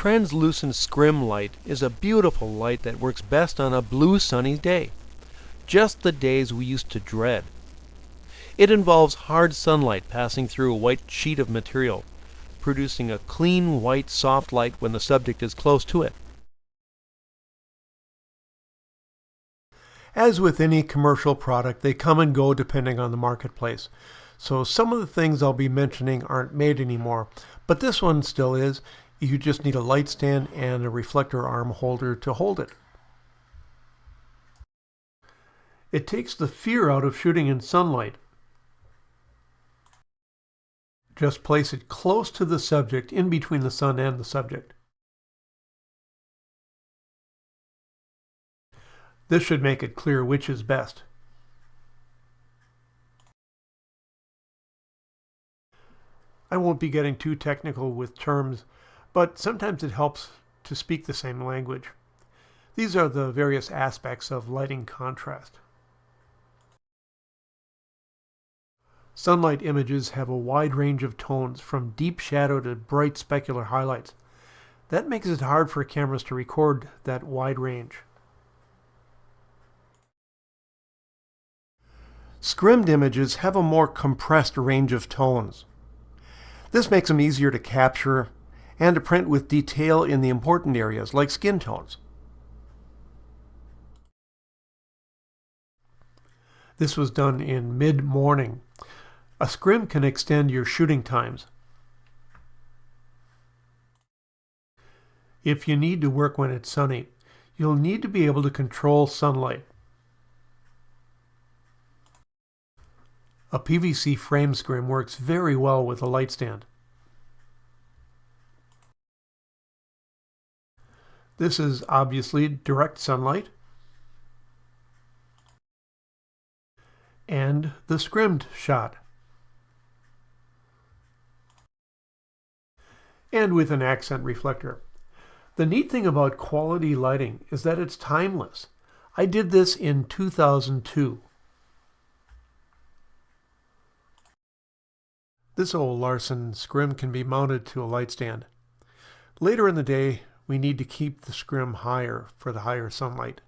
Translucent scrim light is a beautiful light that works best on a blue sunny day, just the days we used to dread. It involves hard sunlight passing through a white sheet of material, producing a clean white soft light when the subject is close to it. As with any commercial product, they come and go depending on the marketplace. So some of the things I'll be mentioning aren't made anymore, but this one still is. You just need a light stand and a reflector arm holder to hold it. It takes the fear out of shooting in sunlight. Just place it close to the subject, in between the sun and the subject. This should make it clear which is best. I won't be getting too technical with terms, but sometimes it helps to speak the same language. These are the various aspects of lighting contrast. Sunlight images have a wide range of tones, from deep shadow to bright specular highlights. That makes it hard for cameras to record that wide range. Scrimmed images have a more compressed range of tones. This makes them easier to capture and to print with detail in the important areas, like skin tones. This was done in mid-morning. A scrim can extend your shooting times. If you need to work when it's sunny, you'll need to be able to control sunlight. A PVC frame scrim works very well with a light stand. This is obviously direct sunlight and the scrimmed shot, and with an accent reflector. The neat thing about quality lighting is that it's timeless. I did this in 2002. This old Larson scrim can be mounted to a light stand. Later in the day, we need to keep the scrim higher for the higher sunlight.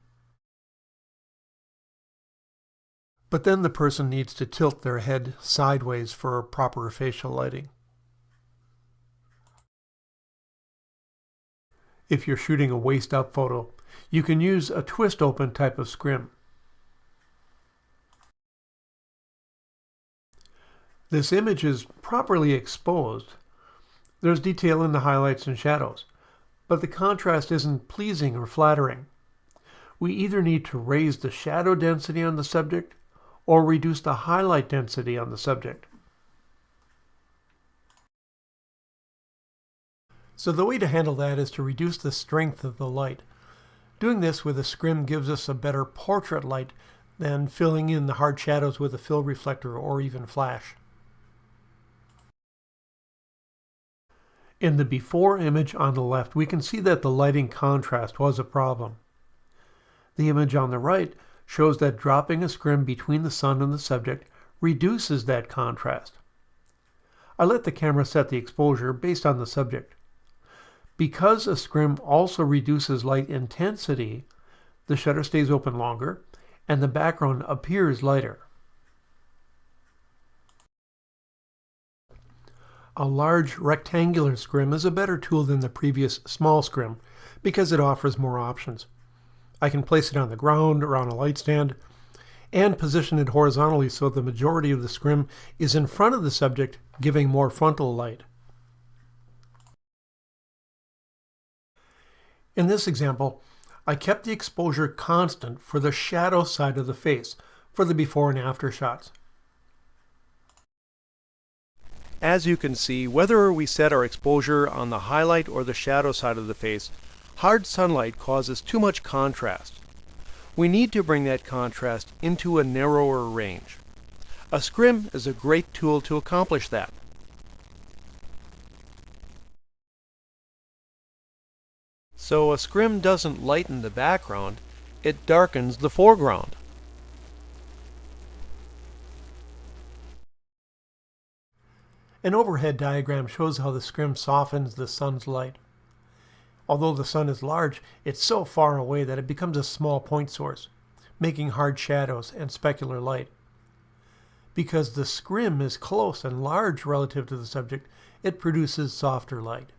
But then the person needs to tilt their head sideways for proper facial lighting. If you're shooting a waist-up photo, you can use a twist-open type of scrim. This image is properly exposed. There's detail in the highlights and shadows, but the contrast isn't pleasing or flattering. We either need to raise the shadow density on the subject or reduce the highlight density on the subject. So the way to handle that is to reduce the strength of the light. Doing this with a scrim gives us a better portrait light than filling in the hard shadows with a fill reflector or even flash. In the before image on the left, we can see that the lighting contrast was a problem. The image on the right shows that dropping a scrim between the sun and the subject reduces that contrast. I let the camera set the exposure based on the subject. Because a scrim also reduces light intensity, the shutter stays open longer and the background appears lighter. A large rectangular scrim is a better tool than the previous small scrim because it offers more options. I can place it on the ground or on a light stand and position it horizontally so the majority of the scrim is in front of the subject, giving more frontal light. In this example, I kept the exposure constant for the shadow side of the face for the before and after shots. As you can see, whether we set our exposure on the highlight or the shadow side of the face, hard sunlight causes too much contrast. We need to bring that contrast into a narrower range. A scrim is a great tool to accomplish that. So a scrim doesn't lighten the background, it darkens the foreground. An overhead diagram shows how the scrim softens the sun's light. Although the sun is large, it's so far away that it becomes a small point source, making hard shadows and specular light. Because the scrim is close and large relative to the subject, it produces softer light.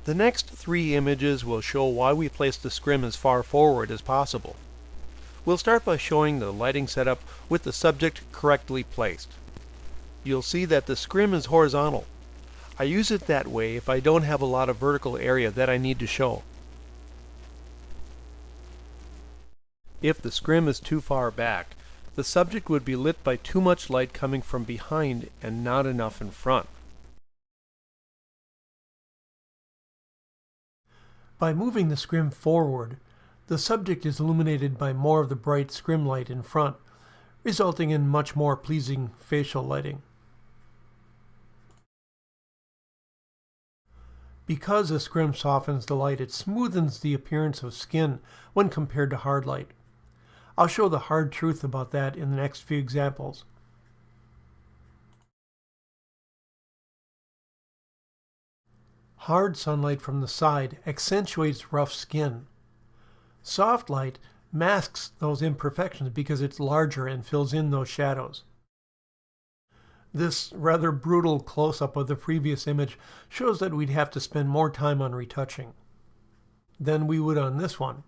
The next three images will show why we place the scrim as far forward as possible. We'll start by showing the lighting setup with the subject correctly placed. You'll see that the scrim is horizontal. I use it that way if I don't have a lot of vertical area that I need to show. If the scrim is too far back, the subject would be lit by too much light coming from behind and not enough in front. By moving the scrim forward, the subject is illuminated by more of the bright scrim light in front, resulting in much more pleasing facial lighting. Because a scrim softens the light, it smoothens the appearance of skin when compared to hard light. I'll show the hard truth about that in the next few examples. Hard sunlight from the side accentuates rough skin. Soft light masks those imperfections because it's larger and fills in those shadows. This rather brutal close-up of the previous image shows that we'd have to spend more time on retouching than we would on this one.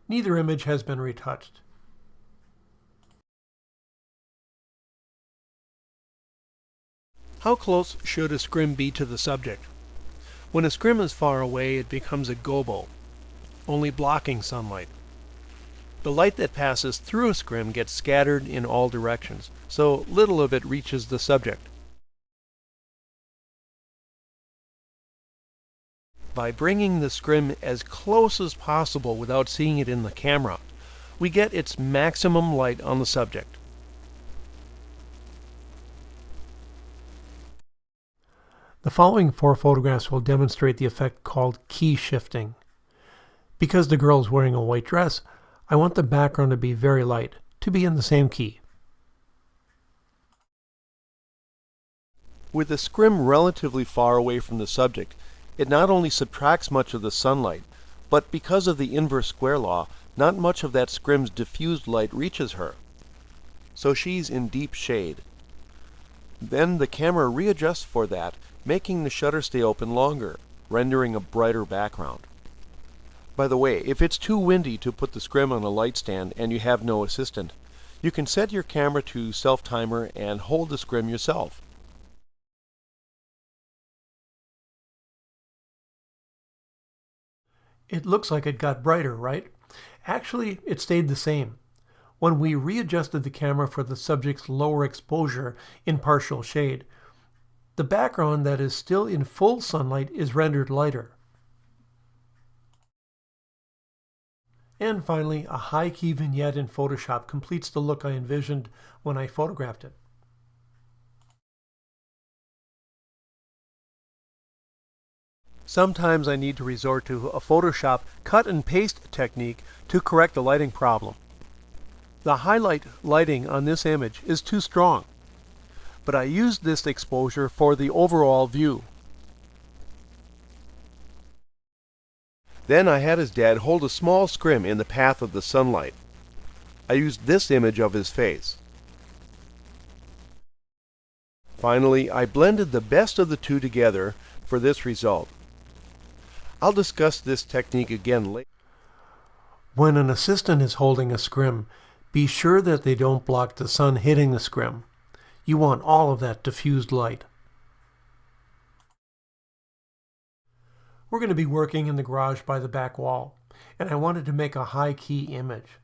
Neither image has been retouched. How close should a scrim be to the subject? When a scrim is far away, it becomes a gobo, only blocking sunlight. The light that passes through a scrim gets scattered in all directions, so little of it reaches the subject. By bringing the scrim as close as possible without seeing it in the camera, we get its maximum light on the subject. The following 4 photographs will demonstrate the effect called key shifting. Because the girl is wearing a white dress, I want the background to be very light, to be in the same key. With the scrim relatively far away from the subject, it not only subtracts much of the sunlight, but because of the inverse square law, not much of that scrim's diffused light reaches her. So she's in deep shade. Then the camera readjusts for that, making the shutter stay open longer, rendering a brighter background. By the way, if it's too windy to put the scrim on a light stand and you have no assistant, you can set your camera to self-timer and hold the scrim yourself. It looks like it got brighter, right? Actually, it stayed the same. When we readjusted the camera for the subject's lower exposure in partial shade, the background that is still in full sunlight is rendered lighter. And finally, a high-key vignette in Photoshop completes the look I envisioned when I photographed it. Sometimes I need to resort to a Photoshop cut and paste technique to correct the lighting problem. The highlight lighting on this image is too strong, but I used this exposure for the overall view. Then I had his dad hold a small scrim in the path of the sunlight. I used this image of his face. Finally, I blended the best of the two together for this result. I'll discuss this technique again later. When an assistant is holding a scrim, be sure that they don't block the sun hitting the scrim. You want all of that diffused light. We're going to be working in the garage by the back wall, and I wanted to make a high-key image.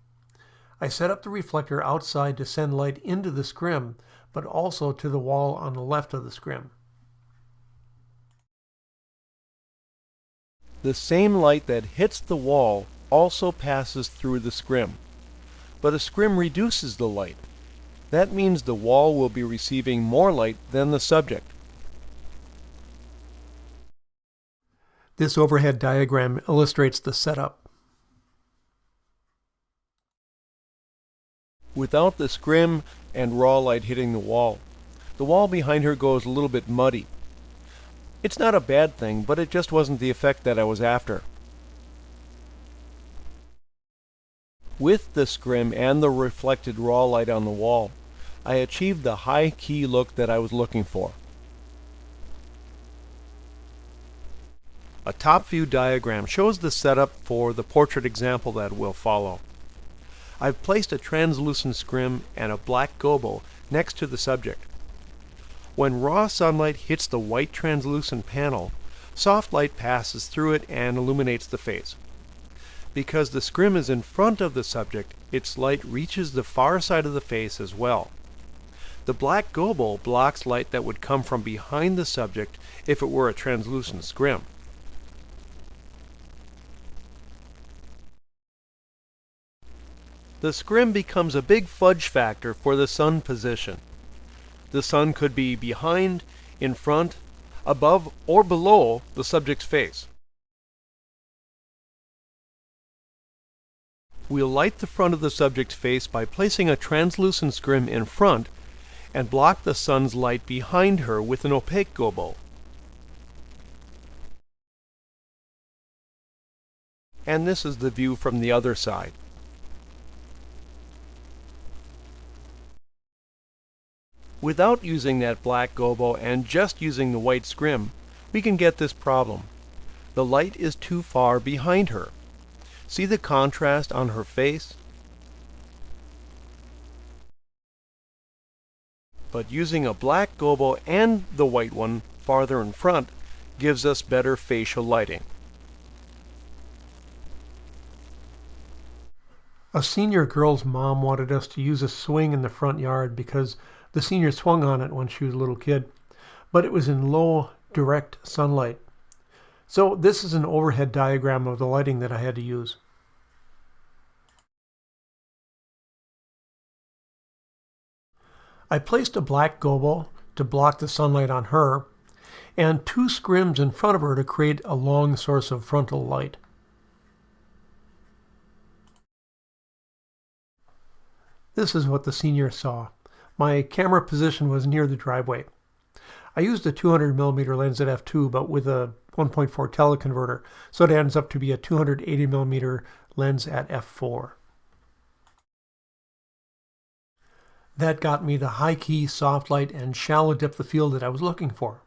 I set up the reflector outside to send light into the scrim, but also to the wall on the left of the scrim. The same light that hits the wall also passes through the scrim, but a scrim reduces the light. That means the wall will be receiving more light than the subject. This overhead diagram illustrates the setup. Without the scrim and raw light hitting the wall, The wall behind her goes a little bit muddy. It's not a bad thing, but it just wasn't the effect that I was after. With the scrim and the reflected raw light on the wall, I achieved the high key look that I was looking for. A top view diagram shows the setup for the portrait example that will follow. I've placed a translucent scrim and a black gobo next to the subject. When raw sunlight hits the white translucent panel, soft light passes through it and illuminates the face. Because the scrim is in front of the subject, its light reaches the far side of the face as well. The black gobo blocks light that would come from behind the subject if it were a translucent scrim. The scrim becomes a big fudge factor for the sun position. The sun could be behind, in front, above, or below the subject's face. We'll light the front of the subject's face by placing a translucent scrim in front and block the sun's light behind her with an opaque gobo. And this is the view from the other side. Without using that black gobo and just using the white scrim, we can get this problem. The light is too far behind her. See the contrast on her face? But using a black gobo and the white one farther in front gives us better facial lighting. A senior girl's mom wanted us to use a swing in the front yard because the senior swung on it when she was a little kid, but it was in low, direct sunlight. So this is an overhead diagram of the lighting that I had to use. I placed a black gobo to block the sunlight on her, and two scrims in front of her to create a long source of frontal light. This is what the senior saw. My camera position was near the driveway. I used a 200mm lens at f2, but with a 1.4 teleconverter, so it ends up to be a 280mm lens at f4. That got me the high key, soft light, and shallow depth of field that I was looking for.